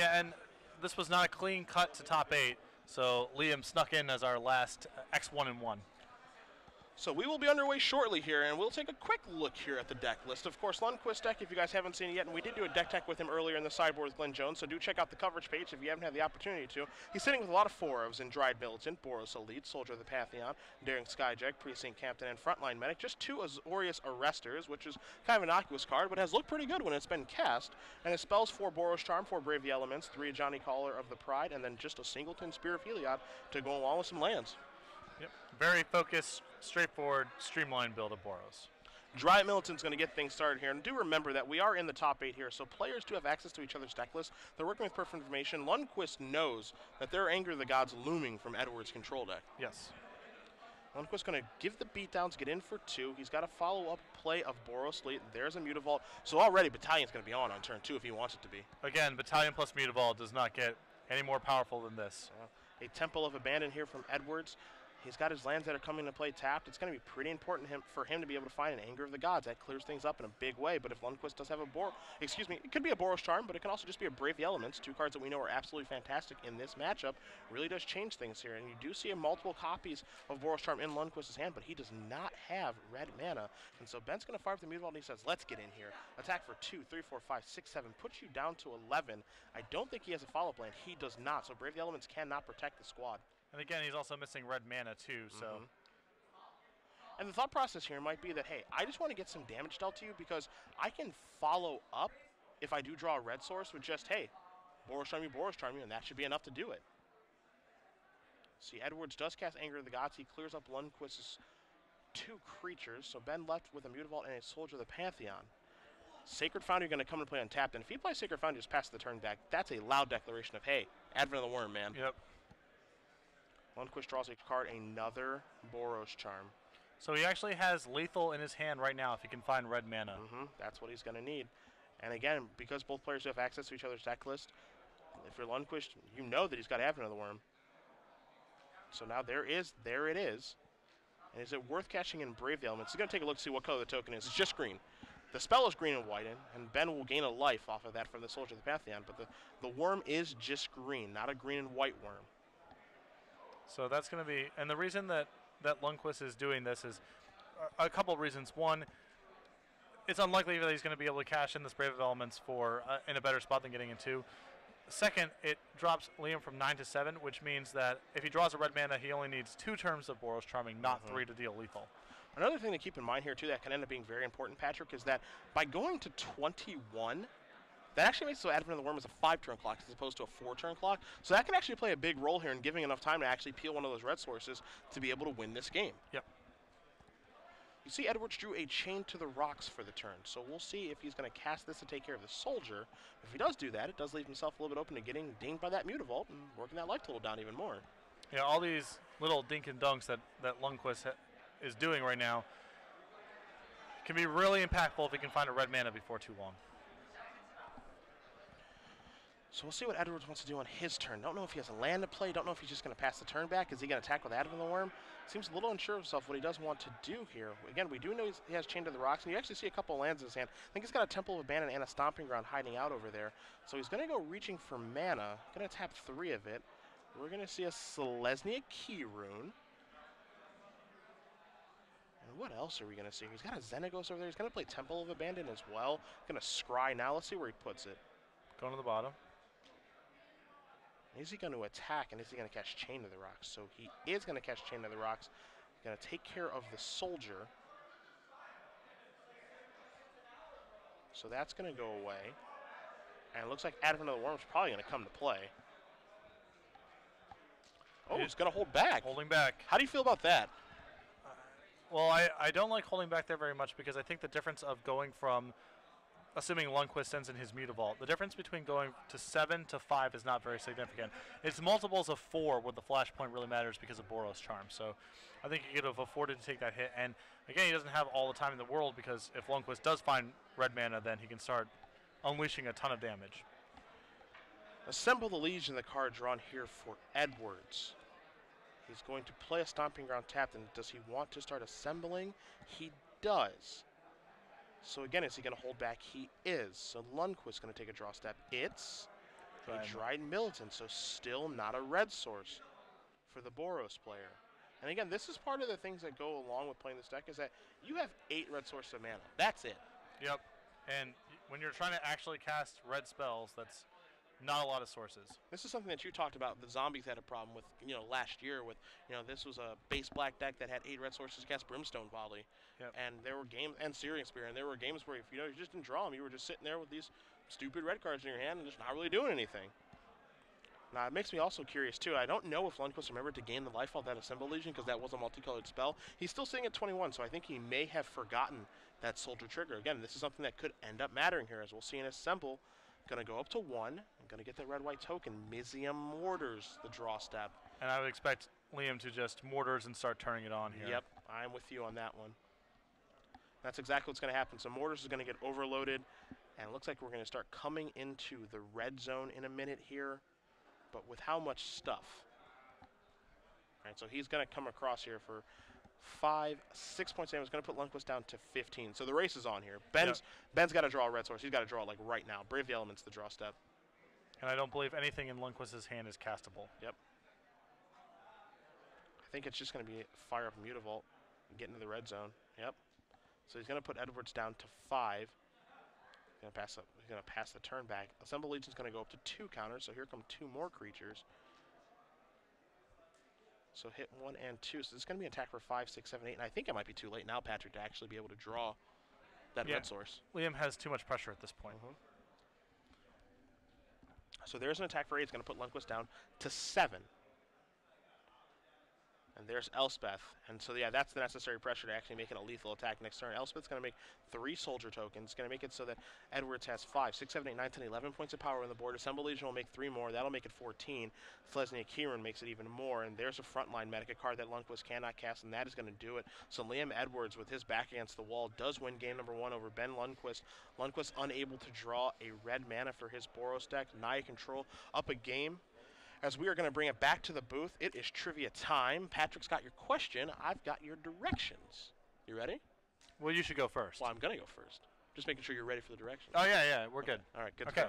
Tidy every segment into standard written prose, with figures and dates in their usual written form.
Yeah, and this was not a clean cut to top 8, so Liam snuck in as our last X1 and 1. So we will be underway shortly here, and we'll take a quick look here at the deck list. Of course, Lundqvist deck, if you guys haven't seen it yet, and we did do a deck tech with him earlier in the sideboard with Glenn Jones, so do check out the coverage page if you haven't had the opportunity to. He's sitting with a lot of 4-ofs in Dried Militant, Boros Elite, Soldier of the Pantheon, Daring Skyjack, Precinct Captain, and Frontline Medic. Just 2 Azorius Arresters, which is kind of an innocuous card, but has looked pretty good when it's been cast. And his spells 4 Boros Charm, 4 Brave the Elements, 3 Johnny Caller of the Pride, and then just a singleton Spear of Heliod to go along with some lands. Yep. Very focused, straightforward, streamlined build of Boros. Dry Militant's going to get things started here. And do remember that we are in the top 8 here, so players do have access to each other's deck list. They're working with perfect information. Lundqvist knows that there are Anger of the Gods looming from Edward's control deck. Yes. Lundqvist's going to give the beatdowns, get in for 2. He's got a follow-up play of Boros Elite. There's a Mutavault. So already Battalion's going to be on turn 2 if he wants it to be. Again, Battalion plus Mutavault does not get any more powerful than this. A Temple of Abandon here from Edwards. He's got his lands that are coming to play tapped. It's going to be pretty important for him to be able to find an Anger of the Gods. That clears things up in a big way. But if Lundqvist does have a it could be a Boros Charm, but it can also just be a Brave the Elements. 2 cards that we know are absolutely fantastic in this matchup. Really does change things here. And you do see multiple copies of Boros Charm in Lundqvist's hand, but he does not have red mana. And so Ben's going to fire up the Mutavault, and he says, let's get in here. Attack for 2, 3, 4, 5, 6, 7. Puts you down to 11. I don't think he has a follow-up land. He does not. So Brave the Elements cannot protect the squad. And again, he's also missing red mana too, so. And the thought process here might be that, hey, I just want to get some damage dealt to you because I can follow up if I do draw a red source with just, hey, Boros Charm you, and that should be enough to do it. See, Edwards does cast Anger of the Gods. He clears up Lundqvist's 2 creatures, so Ben left with a Mutavault and a Soldier of the Pantheon. Sacred Foundry going to come and play untapped, and if he plays Sacred Foundry just past the turn back, that's a loud declaration of, hey, Advent of the Worm, man. Yep. Lundqvist draws a card, another Boros Charm. So he actually has lethal in his hand right now if he can find red mana. That's what he's going to need. And again, because both players have access to each other's deck list, if you're Lundqvist, you know that he's got Advent of the Worm. So now there it is. And is it worth cashing in Brave the Elements? He's going to take a look to see what color the token is. It's just green. The spell is green and white, and Ben will gain a life off of that from the Soldier of the Pantheon, but the worm is just green, not a green and white worm. So that's going to be, and the reason that Lundqvist is doing this is a couple of reasons. One, it's unlikely that he's going to be able to cash in this Brave of Elements for in a better spot than getting in 2. Second, it drops Liam from 9 to 7, which means that if he draws a red mana, he only needs 2 turns of Boros Charming, not 3 to deal lethal. Another thing to keep in mind here, too, that can end up being very important, Patrick, is that by going to 21, that actually makes it so Advent of the Worm is a 5-turn clock as opposed to a 4-turn clock. So that can actually play a big role here in giving enough time to actually peel one of those red sources to be able to win this game. Yep. You see Edwards drew a Chain to the Rocks for the turn, so we'll see if he's going to cast this to take care of the Soldier. If he does do that, it does leave himself a little bit open to getting dinged by that Mutavault and working that life total down even more. Yeah, all these little dink and dunks that Lundqvist is doing right now can be really impactful if he can find a red mana before too long. So we'll see what Edwards wants to do on his turn. Don't know if he has a land to play. Don't know if he's just going to pass the turn back. Is he going to attack with Advent of the Worm? Seems a little unsure of himself what he does want to do here. Again, we do know he has Chain to the Rocks, and you actually see a couple of lands in his hand. I think he's got a Temple of Abandon and a Stomping Ground hiding out over there. So he's going to go reaching for mana. Going to tap 3 of it. We're going to see a Selesnya Key Rune. And what else are we going to see? He's got a Xenagos over there. He's going to play Temple of Abandon as well. Going to scry now. Let's see where he puts it. Going to the bottom. Is he going to attack, and is he going to cast Chain to the Rocks? So he is going to cast Chain to the Rocks. He's going to take care of the Soldier. So that's going to go away. And it looks like Advent of the Worm is probably going to come to play. Oh, he's going to hold back. Holding back. How do you feel about that? Well, I don't like holding back there very much because I think the difference of going from, assuming Lundqvist sends in his Mutavault, the difference between going to 7 to 5 is not very significant. It's multiples of 4 where the flashpoint really matters because of Boros Charm. So I think he could have afforded to take that hit. And again, he doesn't have all the time in the world because if Lundqvist does find red mana, then he can start unleashing a ton of damage. Assemble the Legion, the card drawn here for Edwards. He's going to play a Stomping Ground tapped, and does he want to start assembling? He does. So again, is he going to hold back? He is. So Lundqvist going to take a draw step. It's a Dryden Militant, so still not a red source for the Boros player. And again, this is part of the things that go along with playing this deck is that you have 8 red sources of mana. That's it. Yep. And when you're trying to actually cast red spells, that's not a lot of sources. This is something that you talked about. The Zombies had a problem with, last year with, this was a base black deck that had 8 red sources to cast Brimstone Volley. Yep. And there were games, and Searing Spear, and there were games where if you just didn't draw them, you were just sitting there with these stupid red cards in your hand and just not really doing anything. Now, it makes me also curious, too. I don't know if Lundqvist remembered to gain the life of that Assemble Legion because that was a multicolored spell. He's still sitting at 21, so I think he may have forgotten that Soldier Trigger. Again, this is something that could end up mattering here, as we'll see in Assemble. Going to go up to 1. I'm going to get that red-white token. Mizium Mortars, the draw step. And I would expect Liam to just Mortars and start turning it on here. Yep, I'm with you on that one. That's exactly what's going to happen. So Mortars is going to get overloaded, and it looks like we're going to start coming into the red zone in a minute here. But with how much stuff. All right, so he's going to come across here for 6 points. He's going to put Lundqvist down to 15. So the race is on here. Ben's got to draw a red source. He's got to draw it like right now. Brave the Elements, the draw step. And I don't believe anything in Lundqvist's hand is castable. Yep. I think it's just going to be fire up Mutavault and get into the red zone. Yep. So he's going to put Edwards down to 5. He's going to pass the turn back. Assemble Legion's going to go up to 2 counters, so here come 2 more creatures. So hit 1 and 2. So this is going to be an attack for 5, 6, 7, 8. And I think it might be too late now, Patrick, to actually be able to draw that red source. Liam has too much pressure at this point. So there's an attack for 8. It's going to put Lundqvist down to 7. And there's Elspeth. And so, yeah, that's the necessary pressure to actually make it a lethal attack next turn. Elspeth's going to make 3 soldier tokens. It's going to make it so that Edwards has 5, 6, 7, 8, 9, 10, 11 points of power on the board. Assemble Legion will make 3 more. That'll make it 14. Selesnya Kieran makes it even more. And there's a frontline medic, a card that Lundqvist cannot cast, and that is going to do it. So Liam Edwards, with his back against the wall, does win game number 1 over Ben Lundqvist. Lundqvist unable to draw a red mana for his Boros deck. Naya Control up a game. As we are going to bring it back to the booth, it is trivia time. Patrick's got your question. I've got your directions. You ready? Well, you should go first. Well, I'm going to go first. Just making sure you're ready for the directions. Oh, yeah, we're good. All right, good to go.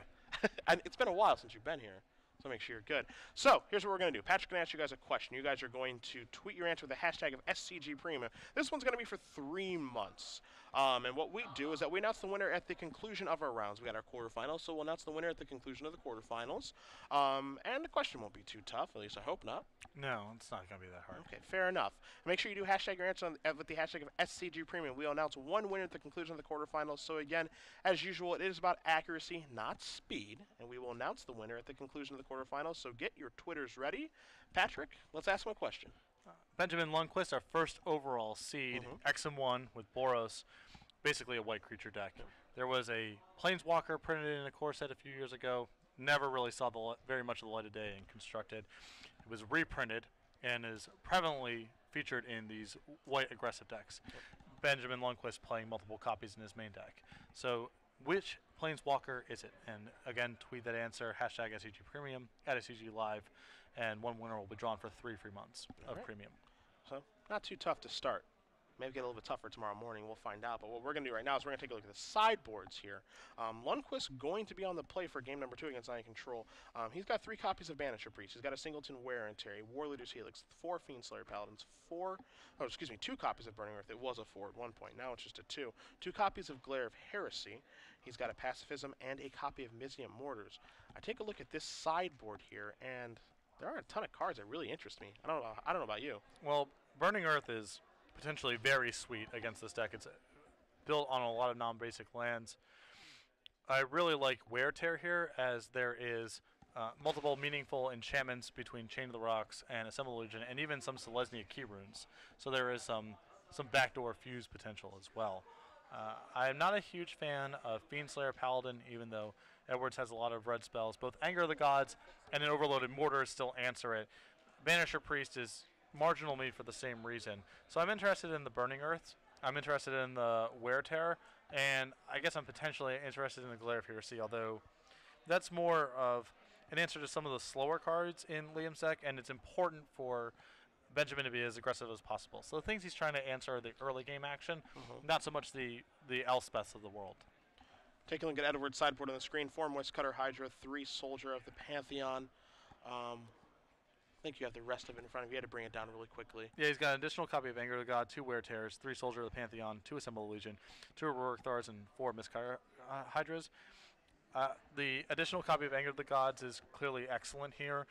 And it's been a while since you've been here, so make sure you're good. So here's what we're going to do. Patrick's going to ask you guys a question. You guys are going to tweet your answer with the hashtag of SCG Premium. This one's going to be for 3 months. And what we do is that we announce the winner at the conclusion of our rounds. We got our quarterfinals, so we'll announce the winner at the conclusion of the quarterfinals. And the question won't be too tough, at least I hope not. No, it's not going to be that hard. Okay, fair enough. Make sure you do hashtag your answer with the hashtag of SCG Premium. We'll announce one winner at the conclusion of the quarterfinals. So again, as usual, it is about accuracy, not speed. And we will announce the winner at the conclusion of the quarterfinals. So get your Twitters ready. Patrick, let's ask him a question. Benjamin Lundqvist, our first overall seed, XM1 with Boros, basically a white creature deck. There was a Planeswalker printed in a core set a few years ago. Never really saw very much of the light of day in Constructed. It was reprinted and is prevalently featured in these white aggressive decks. Benjamin Lundqvist playing multiple copies in his main deck. So which Planeswalker is it? And again, tweet that answer, hashtag SCG Premium, at SCG Live, and one winner will be drawn for 3 free months of Premium. So not too tough to start. Maybe get a little bit tougher tomorrow morning. We'll find out. But what we're going to do right now is we're going to take a look at the sideboards here. Lundqvist going to be on the play for game number 2 against Naya Control. He's got 3 copies of Banisher Priest. He's got a Singleton Wear and Terry, War Leader's Helix, 4 Fiendslayer Paladins, 2 copies of Burning Earth. It was a 4 at one point. Now it's just a 2. 2 copies of Glare of Heresy. He's got a Pacifism and a copy of Mizium Mortars. I take a look at this sideboard here, and there are a ton of cards that really interest me. I don't know about you. Well, Burning Earth is potentially very sweet against this deck. It's built on a lot of non-basic lands. I really like Wear Tear here, as there is multiple meaningful enchantments between Chain of the Rocks and Assemble Legion, and even some Selesnya key runes. So there is some backdoor fuse potential as well. I am not a huge fan of Fiendslayer Paladin, even though Edwards has a lot of red spells. Both Anger of the Gods and an Overloaded Mortar still answer it. Banisher Priest is marginal me for the same reason. So I'm interested in the Burning Earth. I'm interested in the Wear Tear, and I guess I'm potentially interested in the Glare of Heresy, although that's more of an answer to some of the slower cards in Liam's deck, and it's important for Benjamin to be as aggressive as possible. So the things he's trying to answer are the early game action, not so much the Elspeths of the world. Taking a look at Edward's sideboard on the screen. 4 Moist Cutter Hydra, 3 Soldier of the Pantheon. I think you have the rest of it in front of you. You had to bring it down really quickly. Yeah, he's got an additional copy of Anger of the God, 2 Wear Tears, 3 Soldier of the Pantheon, 2 Assemble the Legion, 2 Heroic Thars, and 4 Mistcutter Hydras. The additional copy of Anger of the Gods is clearly excellent here.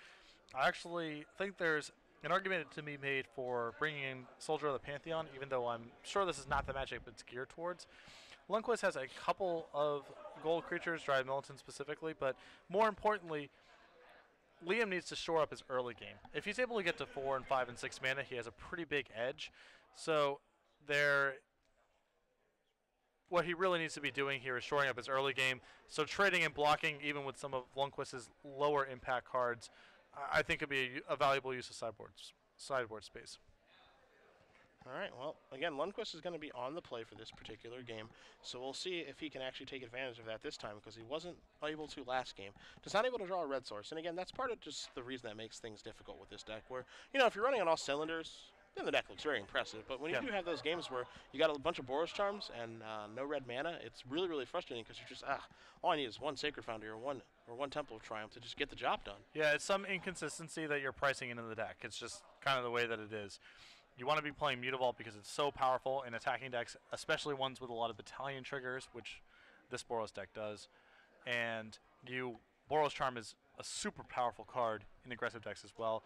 I actually think there's an argument to be made for bringing in Soldier of the Pantheon, even though I'm sure this is not the magic it's geared towards. Lundqvist has a couple of gold creatures, Dryad Militant specifically, but more importantly, Liam needs to shore up his early game. If he's able to get to 4 and 5 and 6 mana, he has a pretty big edge. So what he really needs to be doing here is shoring up his early game. So trading and blocking, even with some of Lundqvist's lower impact cards, I think could be a valuable use of sideboard space. All right, well, again, Lundqvist is going to be on the play for this particular game, so we'll see if he can actually take advantage of that this time, because he wasn't able to last game. Just not able to draw a red source, and again, that's part of just the reason that makes things difficult with this deck, where, you know, if you're running on all cylinders, then the deck looks very impressive, but when you do have those games where you got a bunch of Boros Charms and no red mana, it's really, really frustrating, because you're just, all I need is 1 Sacred Foundry or one Temple of Triumph to just get the job done. Yeah, it's some inconsistency that you're pricing into the deck. It's just kind of the way that it is. You want to be playing Mutavault because it's so powerful in attacking decks, especially ones with a lot of battalion triggers, which this Boros deck does. And Boros Charm is a super powerful card in aggressive decks as well.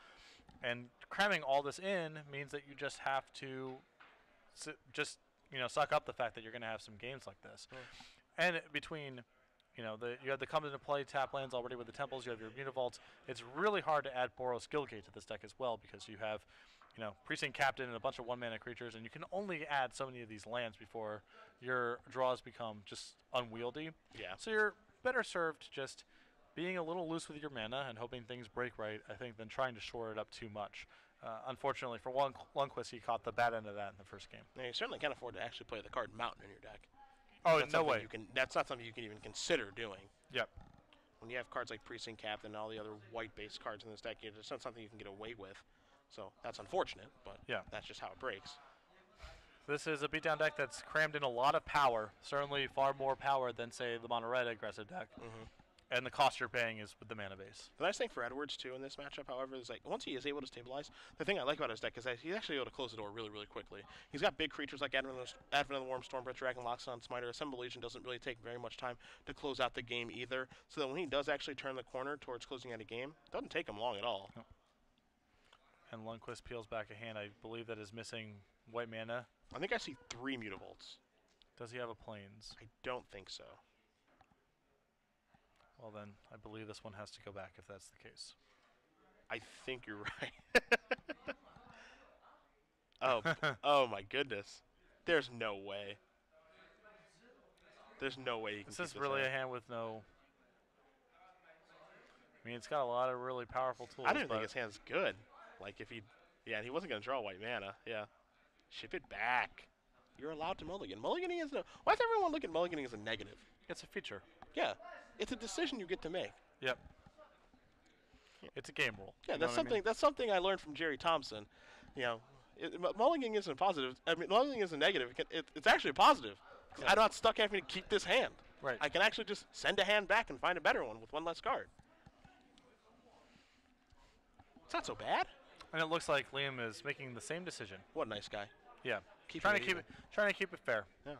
And cramming all this in means that you just have to suck up the fact that you're going to have some games like this. And between you have the come into play tap lands already with the temples, you have your Mutavaults. It's really hard to add Boros Guildgate to this deck as well, because you have Precinct Captain and a bunch of 1-mana creatures, and you can only add so many of these lands before your draws become just unwieldy. Yeah. So you're better served just being a little loose with your mana and hoping things break right, I think, than trying to shore it up too much. Unfortunately, for Lundqvist, he caught the bad end of that in the first game. Yeah, you certainly can't afford to actually play the card Mountain in your deck. Oh, no way. That's not something you can even consider doing. Yep. When you have cards like Precinct Captain and all the other white-based cards in this deck, it's not something you can get away with. So that's unfortunate, but that's just how it breaks. This is a beatdown deck that's crammed in a lot of power, certainly far more power than, say, the mono red aggressive deck. And the cost you're paying is with the mana base. The nice thing for Edwards, too, in this matchup, however, is like once he is able to stabilize, the thing I like about his deck is that he's actually able to close the door really, really quickly. He's got big creatures like Advent of the Worm, Stormbreath, Dragon, Loxodon, Smiter. Assemble Legion doesn't really take very much time to close out the game either, so that when he does actually turn the corner towards closing out a game, it doesn't take him long at all. No. And Lundqvist peels back a hand. I believe that is missing white mana. I think I see 3 Mutavaults. Does he have a Plains? I don't think so. Well, then, I believe this one has to go back if that's the case. I think you're right. Oh my goodness. There's no way. There's no way you can This is really a hand with no... I mean, it's got a lot of really powerful tools. I didn't think his hand's good. Like, if he... Yeah, he wasn't going to draw white mana. Yeah. Ship it back. You're allowed to mulligan. Mulliganing is no... Why does everyone look at mulliganing as a negative? It's a feature. Yeah. It's a decision you get to make. Yep. It's a game rule. Yeah, that's something I learned from Jerry Thompson. Mulliganing isn't positive. I mean, mulliganing isn't negative. It's actually a positive. Yeah. I'm not stuck having to keep this hand. Right. I can actually just send a hand back and find a better one with 1 less card. It's not so bad. And it looks like Liam is making the same decision. What a nice guy. Yeah. Trying to keep it fair. Yeah.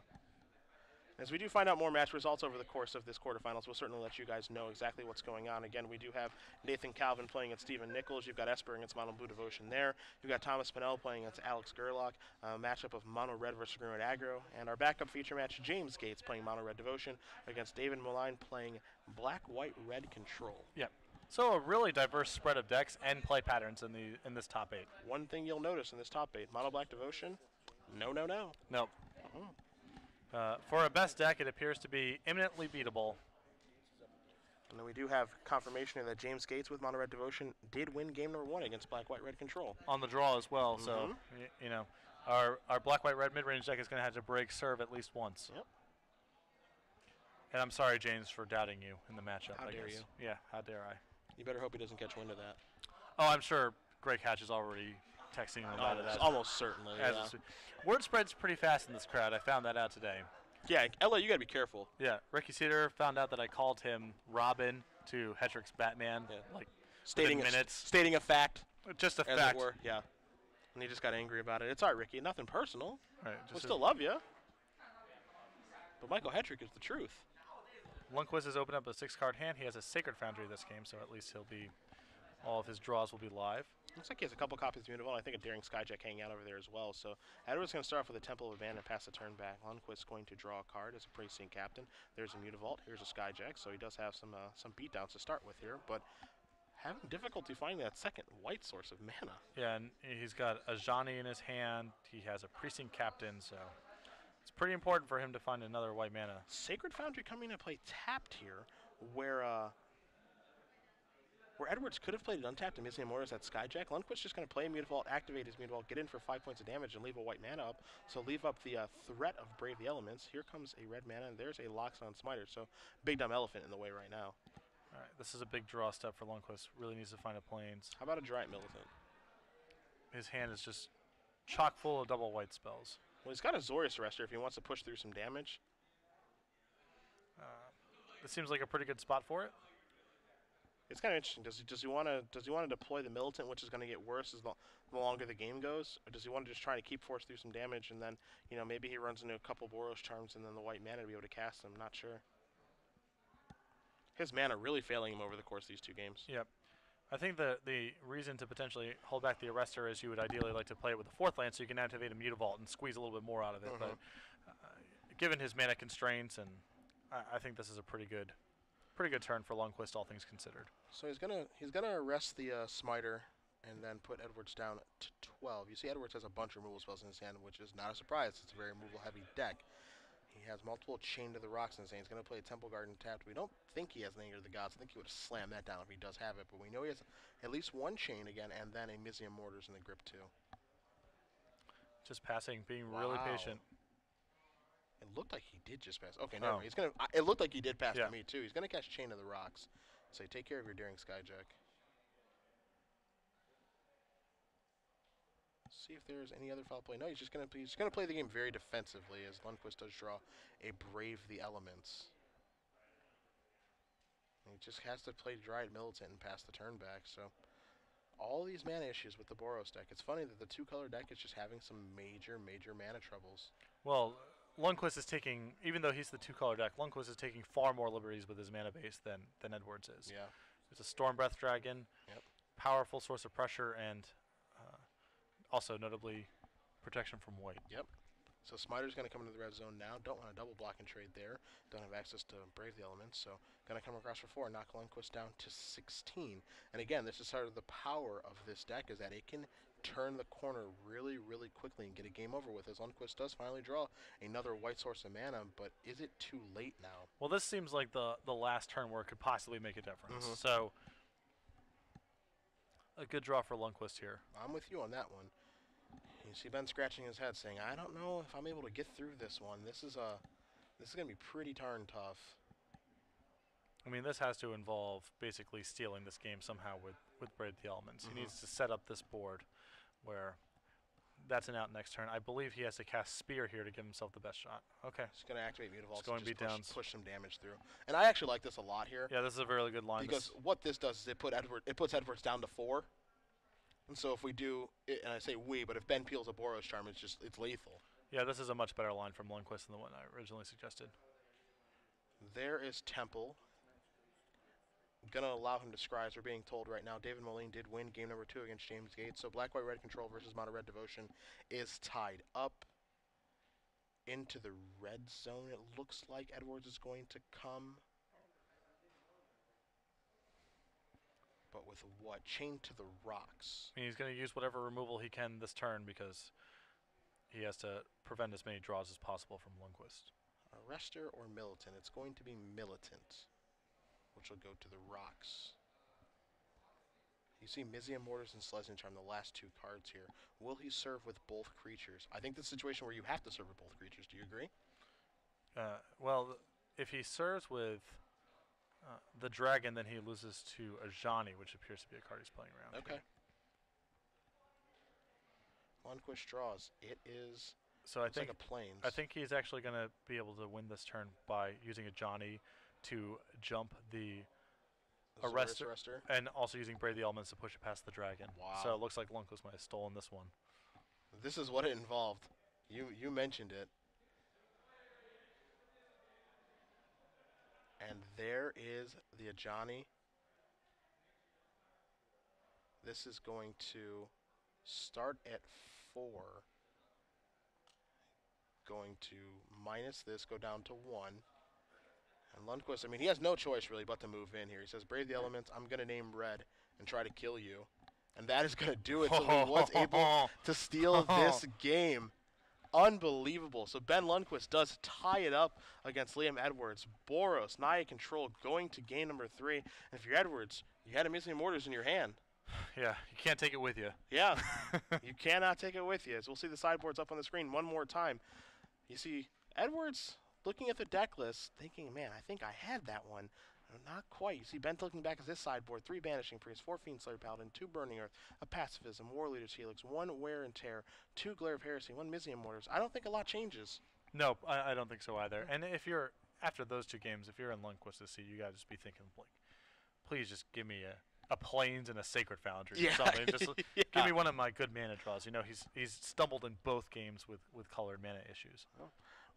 As we do find out more match results over the course of this quarterfinals, we'll certainly let you guys know exactly what's going on. Again, we do have Nathan Calvin playing against Stephen Nichols. You've got Esper against Mono Blue Devotion there. You've got Thomas Pinnell playing against Alex Gerlach. Matchup of Mono Red versus Green Red Aggro. And our backup feature match, James Gates playing Mono Red Devotion against David Moline playing Black White Red Control. Yep. So a really diverse spread of decks and play patterns in this top 8. One thing you'll notice in this top 8, Mono Black Devotion, no. Nope. For a best deck, it appears to be imminently beatable. And then we do have confirmation that James Gates with Mono Red Devotion did win game number 1 against Black White Red Control. On the draw as well, so our Black White Red mid-range deck is going to have to break serve at least once. Yep. And I'm sorry, James, for doubting you in the matchup. How dare you? Yeah, how dare I? You better hope he doesn't catch wind of that. Oh, I'm sure Greg Hatch is already texting him about it. Almost certainly. Yeah. Word spreads pretty fast in this crowd. I found that out today. Yeah, Ella, you got to be careful. Yeah, Ricky Cedar found out that I called him Robin to Hedrick's Batman, like Stating within minutes. Stating a fact. Just a As fact. it were, yeah. And he just got angry about it. It's all right, Ricky. Nothing personal. Right, We still love you. But Michael Hedrick is the truth. Lundqvist has opened up a 6-card hand. He has a Sacred Foundry this game, so at least all of his draws will be live. Looks like he has a couple copies of Mutavault. I think a Daring Skyjack hanging out over there as well. So Edwards going to start off with a Temple of Abandon and pass the turn back. Lundqvist going to draw a card as a Precinct Captain. There's a Mutavault. Here's a Skyjack. So he does have some beatdowns to start with here, but having difficulty finding that second white source of mana. Yeah, and he's got a Ajani in his hand. He has a Precinct Captain, so it's pretty important for him to find another white mana. Sacred Foundry coming to play tapped here, where Edwards could have played it untapped and Mizzium Mortars at Skyjack. Lundqvist just going to play a Mutavault, activate his Mutavault, get in for 5 points of damage, and leave a white mana up. So leave up the threat of Brave the Elements. Here comes a red mana, and there's a Loxodon Smiter. So big dumb elephant in the way right now. All right, this is a big draw step for Lundqvist. Really needs to find a plains. How about a Giant Militant? His hand is just chock full of double white spells. Well, he's got a Zorius Arrestor if he wants to push through some damage. It seems like a pretty good spot for it. It's kind of interesting. Does he want to deploy the Militant, which is going to get worse as the longer the game goes, or does he want to just try to keep force through some damage and then maybe he runs into a couple Boros Charms and then the white mana to be able to cast them? Not sure. His mana really failing him over the course of these 2 games. Yep. I think the reason to potentially hold back the Arrestor is you would ideally like to play it with the 4th land so you can activate a Mutavault and squeeze a little bit more out of it. But given his mana constraints, and I think this is a pretty good turn for Lundqvist, all things considered. So he's gonna arrest the Smiter and then put Edwards down to 12. You see Edwards has a bunch of removal spells in his hand, which is not a surprise. It's a very removal-heavy deck. He has multiple Chain to the Rocks in his hand. He's going to play a Temple Garden tapped. We don't think he has an Anger of the Gods. I think he would slam that down if he does have it, but we know he has at least one Chain again and then a Mizzium Mortars in the grip too. Just passing, being really patient. It looked like he did just pass. Okay, no, he's gonna. It looked like he did pass to me too. He's gonna cast Chain of the Rocks. So you take care of your Daring Skyjack. See if there's any other foul play. No, he's just gonna play the game very defensively as Lundqvist does draw a Brave the Elements. And he just has to play Dryad Militant and pass the turn back. So all these mana issues with the Boros deck. It's funny that the 2-color deck is just having some major mana troubles. Well, Lundqvist is taking, even though he's the 2-color deck, Lundqvist is taking far more liberties with his mana base than Edwards is. Yeah. It's a Storm Breath Dragon, powerful source of pressure, and also notably protection from white. Yep. So Smiter's going to come into the red zone now. Don't want to double block and trade there. Don't have access to Brave the Elements, so going to come across for 4, knock Lundqvist down to 16. And again, this is sort of the power of this deck, is that it can turn the corner really quickly and get a game over with, as Lundqvist does finally draw another white source of mana, but is it too late now? Well, this seems like the last turn where it could possibly make a difference. So a good draw for Lundqvist here. I'm with you on that one. You see Ben scratching his head saying, I don't know if I'm able to get through this one. This is going to be pretty darn tough. I mean, this has to involve basically stealing this game somehow with Brave the Elements. He needs to set up this board where that's an out next turn. I believe he has to cast Spear here to give himself the best shot. Okay. He's going to activate Mutavault going to beat downs. push some damage through. And I actually like this a lot here. Yeah, this is a very good line. Because what this does is it puts Edwards down to 4. And so if we do, and I say we, but if Ben peels a Boros Charm, it's lethal. Yeah, this is a much better line from Lundqvist than the one I originally suggested. There is Temple. Going to allow him to scry, as we're being told right now. David Moline did win game number 2 against James Gates. So Black, White, Red Control versus Mono Red Devotion is tied up into the red zone. It looks like Edwards is going to come. But with what? Chain to the Rocks. I mean, he's going to use whatever removal he can this turn because he has to prevent as many draws as possible from Lundqvist. Arrestor or Militant? It's going to be Militant, which will go to the Rocks. You see Mizzium Mortars and Slesny Charm, the last 2 cards here. Will he serve with both creatures? I think the situation where you have to serve with both creatures. Do you agree? Well, if he serves with the dragon, then he loses to Ajani, which appears to be a card he's playing around. Okay. Lundqvist draws. It is So I It's like think a plains. I think he's actually going to be able to win this turn by using a Johnny to jump the Azorius Arrestor, Arrestor. and also using Brave the Elements to push it past the dragon. Wow. So it looks like Lundqvist might have stolen this one. This is what it involved. You mentioned it. And there is the Ajani. This is going to start at 4. Going to minus this, go down to 1. And Lundqvist, I mean, he has no choice really but to move in here. He says, Brave the Elements, I'm going to name red and try to kill you. And that is going to do it. So he was able to steal this game. Unbelievable. So Ben Lundqvist does tie it up against Liam Edwards. Boros, Naya Control going to game number 3. And if you're Edwards, you had a Missing Mortars in your hand. Yeah, you can't take it with you. Yeah, you cannot take it with you. As we'll see the sideboards up on the screen one more time. You see Edwards looking at the deck list, thinking, man, I think I had that one. Not quite. You see Ben looking back at this sideboard. 3 Banishing Priest, 4 Fiendslayer Paladin, 2 Burning Earth, a Pacifism, War Leader's Helix, 1 Wear and Tear, 2 Glare of Heresy, 1 Mizzium Mortars. I don't think a lot changes. No, I don't think so either. And if you're, after those 2 games, if you're in Lundqvist seat, you got to just be thinking, like, please just give me a Plains and a Sacred Foundry or something. Just give me one of my good mana draws. You know, he's stumbled in both games with colored mana issues. Oh.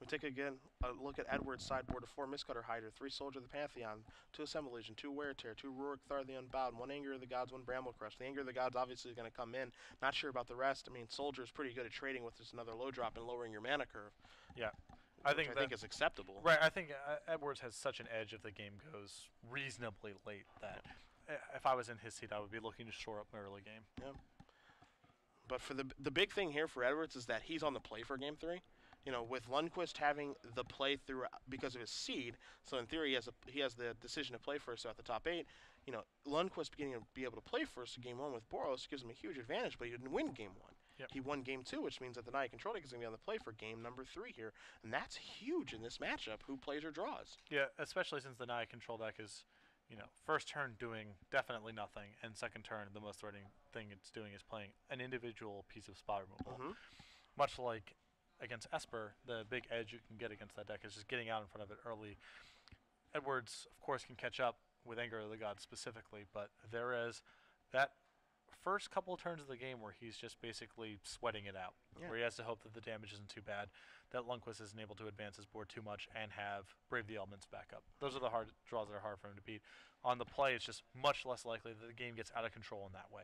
We take again a look at Edwards' sideboard of 4 Mistcutter Hider, 3 Soldier of the Pantheon, 2 Assemble Legion, 2 Wear Tear, 2 Rurik Thar the Unbound, 1 Anger of the Gods, 1 Bramble Crush. The Anger of the Gods obviously is going to come in. Not sure about the rest. I mean, Soldier is pretty good at trading with just another low drop and lowering your mana curve. Yeah. I think is acceptable. Right. I think Edwards has such an edge if the game goes reasonably late that if I was in his seat, I would be looking to shore up my early game. Yeah. But for the big thing here for Edwards is that he's on the play for game 3. You know, with Lundqvist having the play through because of his seed, so in theory he has the decision to play first at the top 8. You know, Lundqvist beginning to be able to play first in game 1 with Boros gives him a huge advantage, but he didn't win game 1. Yep. He won game 2, which means that the Naya Control deck is going to be on the play for game number 3 here, and that's huge in this matchup. Who plays or draws? Yeah, especially since the Naya Control deck is, you know, first turn doing definitely nothing, and second turn the most threatening thing it's doing is playing an individual piece of spot removal. Much like against Esper, the big edge you can get against that deck is just getting out in front of it early. Edwards, of course, can catch up with Anger of the Gods specifically, but there is that first couple of turns of the game where he's just basically sweating it out, where he has to hope that the damage isn't too bad, that Lundqvist isn't able to advance his board too much and have Brave the Elements back up. Those are the hard draws that are hard for him to beat. On the play, it's just much less likely that the game gets out of control in that way.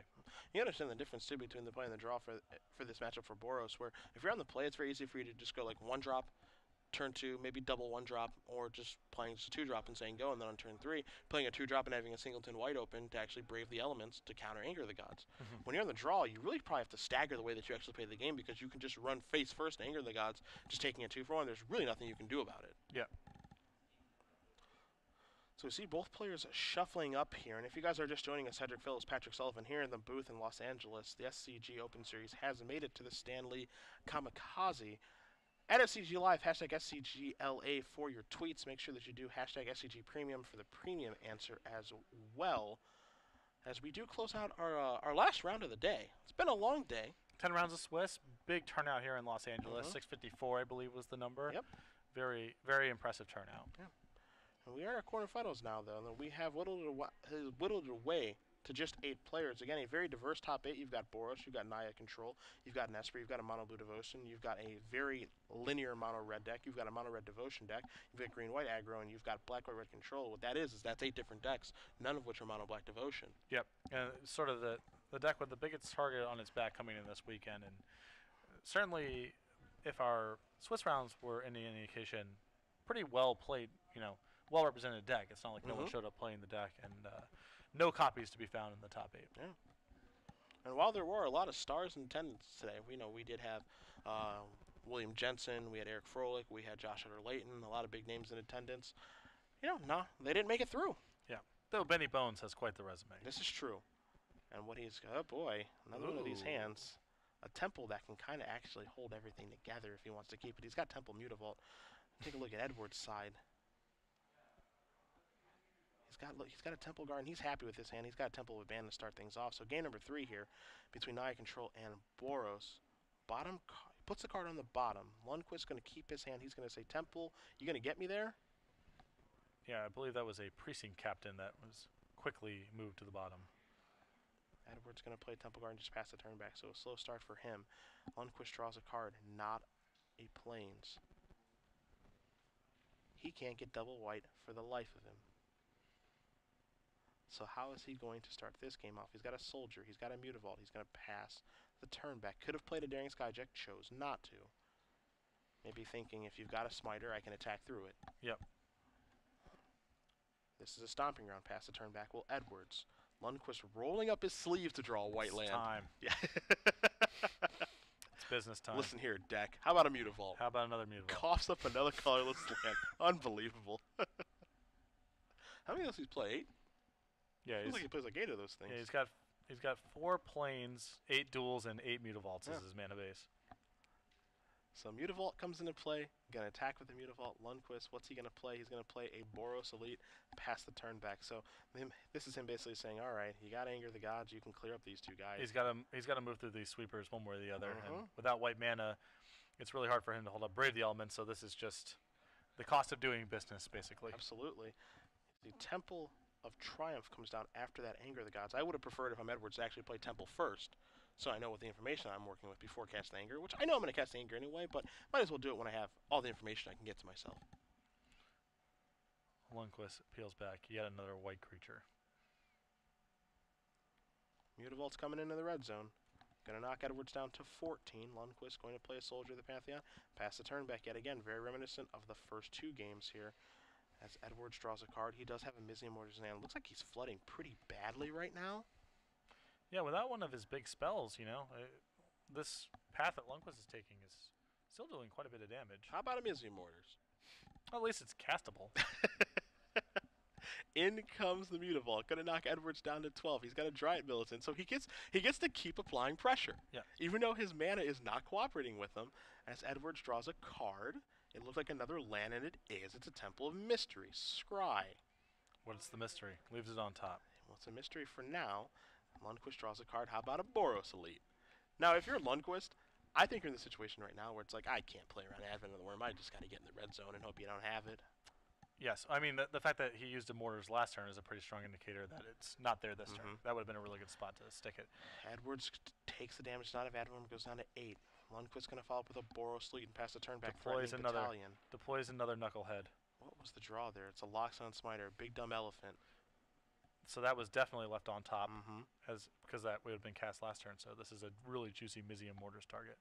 You understand the difference, too, between the play and the draw for this matchup for Boros, where if you're on the play, it's very easy for you to just go like 1 drop, turn 2, maybe double 1 drop, or just playing just a 2 drop and saying go, and then on turn 3, playing a 2 drop and having a singleton white open to actually Brave the Elements to counter Anger of the Gods. When you're on the draw, you really probably have to stagger the way that you actually play the game, because you can just run face first Anger of the Gods, just taking a 2 for 1. There's really nothing you can do about it. Yeah. So we see both players shuffling up here, and if you guys are just joining us, Cedric Phillips, Patrick Sullivan here in the booth in Los Angeles. The SCG Open Series has made it to the Stanley Kamikaze. At SCG Live, hashtag SCGLA for your tweets. Make sure that you do hashtag SCG Premium for the premium answer as well. As we do close out our last round of the day. It's been a long day. 10 rounds of Swiss, big turnout here in Los Angeles. 654, I believe, was the number. Yep. Very, very impressive turnout. Yeah. And we are in our quarterfinals now, though, and we have whittled it away to just 8 players. Again, a very diverse top 8. You've got Boros, you've got Naya Control, you've got Nesper, you've got a Mono Blue Devotion, you've got a very linear Mono Red deck, you've got a Mono Red Devotion deck, you've got Green White Aggro, and you've got Black White Red Control. What that is that's 8 different decks, none of which are Mono Black Devotion. Yep, and sort of the deck with the biggest target on its back coming in this weekend, and certainly if our Swiss rounds were any indication, pretty well played, you know, well represented deck. It's not like no one showed up playing the deck, and no copies to be found in the top 8. Yeah. And while there were a lot of stars in attendance today, we did have William Jensen, we had Eric Froelich, we had Josh Utter-Layton, a lot of big names in attendance. You know, no, they didn't make it through. Yeah. Though Benny Bones has quite the resume. This is true. And what he's got, oh boy, another one of these hands. A temple that can kind of actually hold everything together if he wants to keep it. He's got Temple Mutavault. Take a look at Edwards' side. He's got a Temple Guard, and he's happy with this hand. He's got a Temple of Abandon to start things off. So game number 3 here between Naya Control and Boros. puts the card on the bottom. Lundqvist's going to keep his hand. He's going to say, Temple, you going to get me there? Yeah, I believe that was a precinct captain that was quickly moved to the bottom. Edwards going to play Temple Guard and just pass the turn back, so a slow start for him. Lundqvist draws a card, not a Plains. He can't get double white for the life of him. So how is he going to start this game off? He's got a Soldier. He's got a Mutavault. He's going to pass the turn back. Could have played a Daring Skyjack, chose not to. Maybe thinking, if you've got a Smiter, I can attack through it. Yep. This is a Stomping Ground. Pass the turn back. Will Edwards. Lundqvist rolling up his sleeve to draw a white It's land. time. Yeah. It's business time. Listen here, deck. How about a Mutavault? How about another Mutavault? Coughs up another colorless land. Unbelievable. How many else he's play? 8? Yeah, Feels like he plays like 8 of those things. yeah, he's got 4 Plains, 8 duels, and 8 Mutavaults as his mana base. So Mutavault comes into play. Gonna attack with the Mutavault. Lundqvist, what's he gonna play? He's gonna play a Boros Elite, pass the turn back. So this is him basically saying, all right, you got Anger of the Gods. You can clear up these two guys. He's got to move through these sweepers one way or the other. And without white mana, it's really hard for him to hold up Brave the Elements. So this is just the cost of doing business, basically. Absolutely. The Temple of Triumph comes down after that Anger of the Gods. I would have preferred, if I'm Edwards, to actually play Temple first, so I know what the information I'm working with before casting Anger, which I know I'm going to cast Anger anyway, but might as well do it when I have all the information I can get to myself. Lundqvist peels back. Yet another white creature. Mutavault's coming into the red zone. Going to knock Edwards down to 14. Lundqvist going to play a Soldier of the Pantheon. Pass the turn back yet again. Very reminiscent of the first 2 games here. As Edwards draws a card, he does have a Mizzium Mortar's hand. Looks like he's flooding pretty badly right now. Yeah, without one of his big spells, this path that Lundqvist is taking is still doing quite a bit of damage. How about a Mizzium Mortars? Well, at least it's castable. In comes the Mutavault, gonna knock Edwards down to 12. He's got a Dryad Militant, so he gets to keep applying pressure. Yeah. Even though his mana is not cooperating with him, as Edwards draws a card, it looks like another land, and it is. It's a Temple of Mystery, Scry. What's the mystery? Leaves it on top. Well, it's a mystery for now. Lundqvist draws a card. How about a Boros Elite? Now, if you're Lundqvist, I think you're in the situation right now where it's like, I can't play around Advent of the Worm. I just got to get in the red zone and hope you don't have it. Yes, I mean, the fact that he used the Mortars last turn is a pretty strong indicator that it's not there this turn. That would have been a really good spot to stick it. Edwards takes the damage out of Advent, goes down to 8. Lundqvist's going to follow up with a Boros Elite and pass the turn back. Deploys another Knucklehead. What was the draw there? It's a Loxodon Smiter, Big Dumb Elephant. So that was definitely left on top, because that would have been cast last turn. So this is a really juicy Mizzium Mortars target.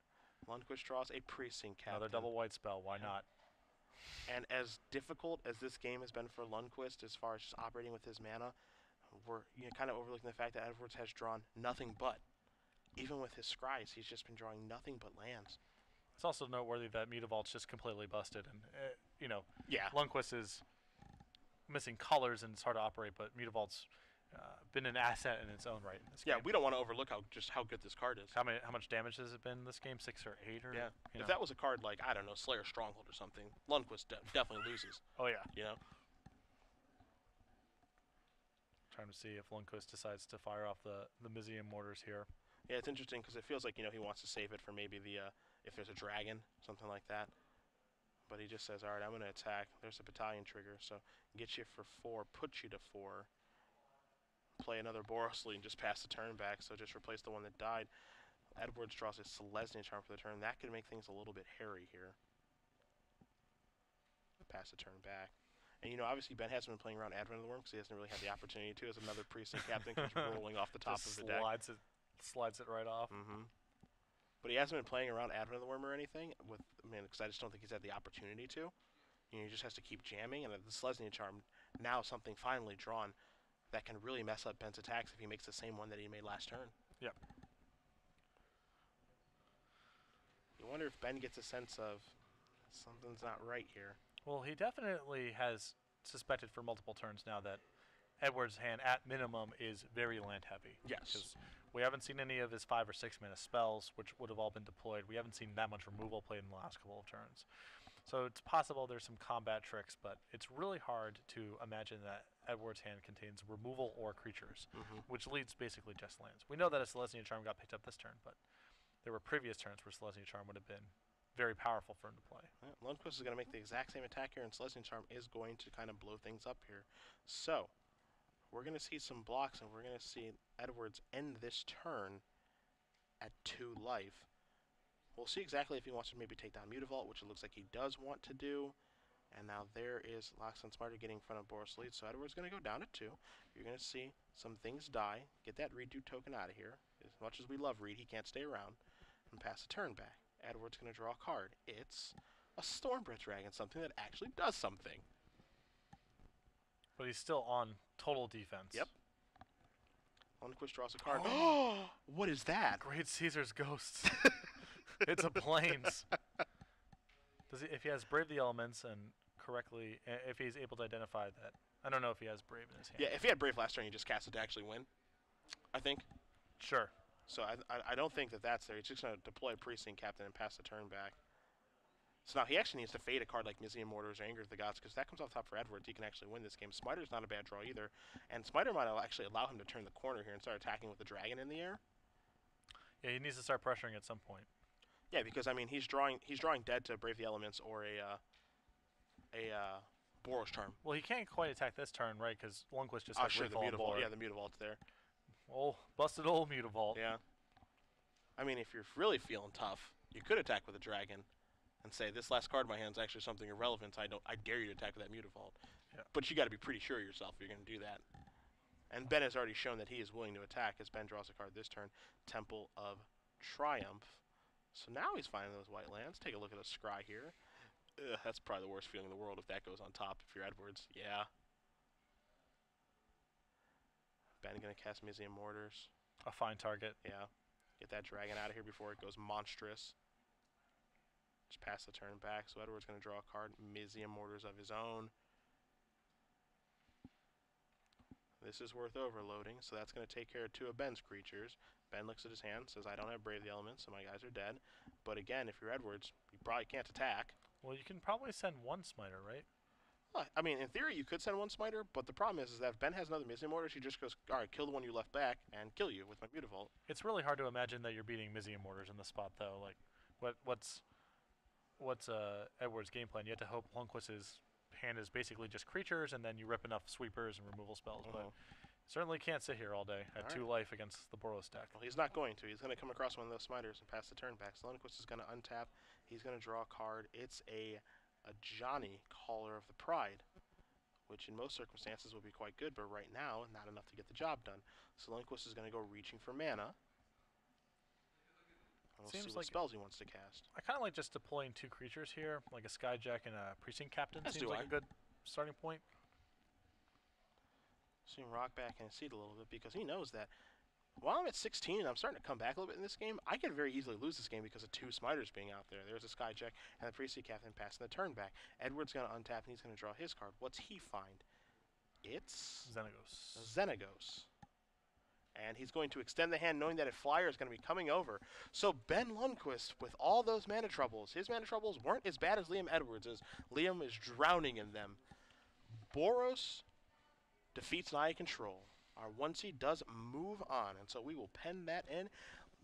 Lundqvist draws a Precinct Captain. Another double white spell. Why not? And as difficult as this game has been for Lundqvist, as far as just operating with his mana, we're kind of overlooking the fact that Edwards has drawn nothing but. Even with his scries, he's just been drawing nothing but lands. It's also noteworthy that Mutavault's just completely busted, and yeah, Lundqvist is missing colors and it's hard to operate, but Mutavault's been an asset in its own right in this game. Yeah, we don't want to overlook how good this card is. How much damage has it been in this game? 6 or 8 or If that was a card like, I don't know, Slayer Stronghold or something, Lundqvist definitely loses. Oh yeah. Trying to see if Lundqvist decides to fire off the Mizzium Mortars here. Yeah, it's interesting because it feels like he wants to save it for maybe the if there's a dragon, something like that. But he just says, all right, I'm going to attack. There's a battalion trigger, so get you for 4, put you to 4. Play another Boros Elite and just pass the turn back, so just replace the one that died. Edwards draws a Selesnya Charm for the turn. That could make things a little bit hairy here. Pass the turn back. And, obviously Ben hasn't been playing around Advent of the Worm because he hasn't really had the opportunity to, as another Precinct Captain comes rolling off the top of the deck. Slides it right off. But he hasn't been playing around Advent of the Worm or anything, because I just don't think he's had the opportunity to. He just has to keep jamming, and the Selesnya Charm, now something finally drawn, that can really mess up Ben's attacks if he makes the same one that he made last turn. Yep. You wonder if Ben gets a sense of something's not right here. Well, he definitely has suspected for multiple turns now that Edwards' hand, at minimum, is very land heavy. Yes. Because we haven't seen any of his 5 or 6 mana spells, which would have all been deployed. We haven't seen that much removal played in the last couple of turns. So it's possible there's some combat tricks, but it's really hard to imagine that Edward's hand contains removal or creatures, which leads basically just lands. We know that a Selesnya Charm got picked up this turn, but there were previous turns where Selesnya Charm would have been very powerful for him to play. Yeah, Lundqvist is going to make the exact same attack here, and Selesnya Charm is going to kind of blow things up here. So, we're going to see some blocks, and we're going to see Edwards end this turn at 2 life. We'll see exactly if he wants to maybe take down Mutavault, which it looks like he does want to do. And now there is Loxodon Smarter getting in front of Boros lead, so Edwards going to go down at 2. You're going to see some things die. Get that Redo token out of here. As much as we love Reed, he can't stay around. And pass the turn back. Edwards going to draw a card. It's a Stormbreath Dragon, something that actually does something. But he's still on total defense. Yep. Lundqvist draws a card. What is that? Great Caesar's Ghosts. It's a Plains. Does he, if he has Brave the Elements and correctly, if he's able to identify that. I don't know if he has Brave in his hand. Yeah, if he had Brave last turn, he just cast it to actually win, I think. Sure. So I don't think that that's there. He's just going to deploy Precinct Captain and pass the turn back. So now he actually needs to fade a card like Mizzium Mortars or Anger of the Gods, because that comes off top for Edwards. He can actually win this game. Smiter's not a bad draw either. And Smiter might actually allow him to turn the corner here and start attacking with the dragon in the air. Yeah, he needs to start pressuring at some point. Yeah, because I mean he's drawing dead to Brave the Elements or a Boros Charm. Well, he can't quite attack this turn, right? Because Lundqvist just has Sure, the Mutavault. Mutavault. Yeah, the Mutavault's there. Oh, busted old Mutavault. Yeah. I mean, if you're really feeling tough, you could attack with a dragon and say, this last card in my hand is actually something irrelevant. I dare you to attack with that Mutavault. Yeah. But you got to be pretty sure of yourself if you're going to do that. And Ben has already shown that he is willing to attack as Ben draws a card this turn, Temple of Triumph. So now he's finding those white lands. Take a look at a scry here. Ugh, that's probably the worst feeling in the world if that goes on top if you're Edwards. Yeah. Ben going to cast Mizzium Mortars. A fine target. Yeah. Get that dragon out of here before it goes monstrous. Just pass the turn back. So Edward's going to draw a card. Mizzium Mortars of his own. This is worth overloading, so that's going to take care of 2 of Ben's creatures. Ben looks at his hand, says, I don't have Brave the Elements, so my guys are dead. But again, if you're Edwards, you probably can't attack. Well, you can probably send 1 Smiter, right? Well, I mean, in theory, you could send 1 Smiter, but the problem is that if Ben has another Mizzium Mortars, he just goes, all right, kill the one you left back, and kill you with my Mutavault. It's really hard to imagine that you're beating Mizzium Mortars in the spot, though. Like, what's Edward's game plan? You have to hope Lundqvist's hand is basically just creatures, and then you rip enough sweepers and removal spells. But certainly can't sit here all day at 2 life against the Boros deck. Well, he's not going to. He's going to come across one of those Smiters and pass the turn back. So Lundqvist is going to untap. He's going to draw a card. It's a Johnny, Caller of the Pride, which in most circumstances would be quite good, but right now, not enough to get the job done. So Lundqvist is going to go reaching for mana. We'll see what spells he wants to cast. I kind of like just deploying 2 creatures here, like a Skyjack and a Precinct Captain. Seems like a good starting point. See him rock back and seat a little bit because he knows that while I'm at 16 and I'm starting to come back a little bit in this game, I could very easily lose this game because of 2 Smiters being out there. There's a Skyjack and the Precinct Captain passing the turn back. Edward's going to untap and he's going to draw his card. What's he find? It's Xenagos. And he's going to extend the hand knowing that a flyer is going to be coming over. So Ben Lundqvist, with all those mana troubles, his mana troubles weren't as bad as Liam Edwards' as Liam is drowning in them. Boros defeats Naya Control. Our 1 seed does move on, and so we will pen that in.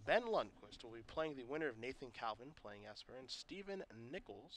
Ben Lundqvist will be playing the winner of Nathan Calvin, playing Esper, and Stephen Nichols